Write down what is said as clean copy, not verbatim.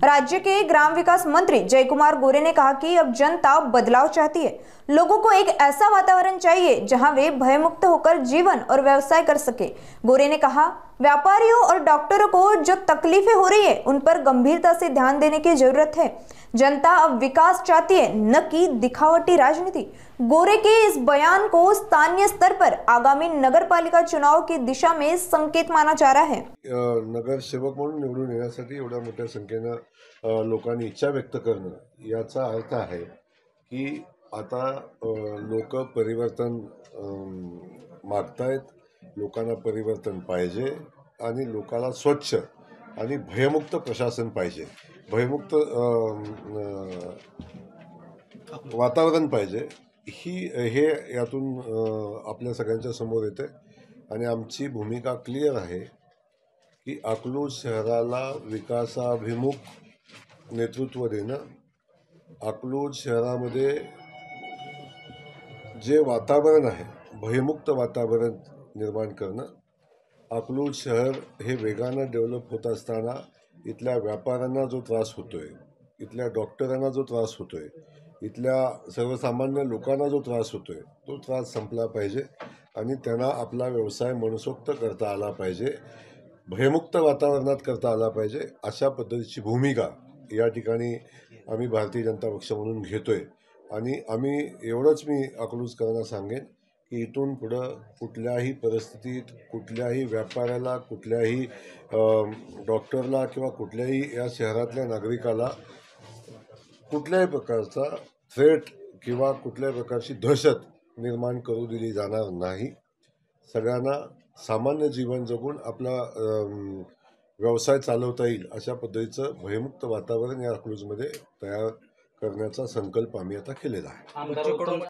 राज्य के ग्राम विकास मंत्री जयकुमार गोरे ने कहा कि अब जनता बदलाव चाहती है। लोगों को एक ऐसा वातावरण चाहिए जहां वे भयमुक्त होकर जीवन और व्यवसाय कर सके। गोरे ने कहा, व्यापारियों और डॉक्टरों को जो तकलीफें हो रही है उन पर गंभीरता से ध्यान देने की जरूरत है। जनता अब विकास चाहती है, न कि दिखावटी राजनीति। गोरे के इस बयान को स्थानीय स्तर पर आगामी नगरपालिका चुनाव की दिशा में संकेत माना जा रहा है। नगरसेवक म्हणून निवडून येण्यासाठी एवढ्या मोठ्या संख्येनं लोकांनी इच्छा व्यक्त करणं याचा अर्थ आहे की आता लोक परिवर्तन मागतायत, लोकांना परिवर्तन पाहिजे आणि लोकांना स्वच्छ आणि भयमुक्त प्रशासन पाहिजे, भयमुक्त वातावरण पाहिजे। हे यातून आपल्या सगळ्यांच्या समोर येते आणि आमची भूमिका क्लिअर आहे की अकलूज शहराला विकासाभिमुख नेतृत्व देणं, अकलूज शहरामध्ये जे वातावरण आहे भयमुक्त वातावरण निर्माण करणं। अकलूज शहर हे वेगानं डेव्हलप होत असताना इथल्या व्यापाऱ्यांना जो त्रास होतोय, इथल्या डॉक्टरांना जो त्रास होतोय, इथल्या सर्वसामान्य लोकांना जो त्रास होतोय तो त्रास संपला पाहिजे आणि त्यांना आपला व्यवसाय मनसोक्त करता आला पाहिजे, भयमुक्त वातावरणात करता आला पाहिजे। अशा पद्धतीची भूमिका या ठिकाणी आम्ही भारतीय जनता पक्ष म्हणून घेतोय आणि आम्ही एवढंच मी अकलूजकरांना सांगेन की इथून पुढं कुठल्याही परिस्थितीत कुठल्याही व्यापाऱ्याला, कुठल्याही डॉक्टरला किंवा कुठल्याही या शहरातल्या नागरिकाला कुठल्याही प्रकारचा थ्रेट किंवा कुठल्याही प्रकारची दहशत निर्माण करू दिली जाणार नाही। सगळ्यांना सामान्य जीवन जगून आपला व्यवसाय चालवता येईल अशा पद्धतीचं भयमुक्त वातावरण या अकलूजमध्ये तयार करण्याचा संकल्प आम्ही आता केलेला आहे।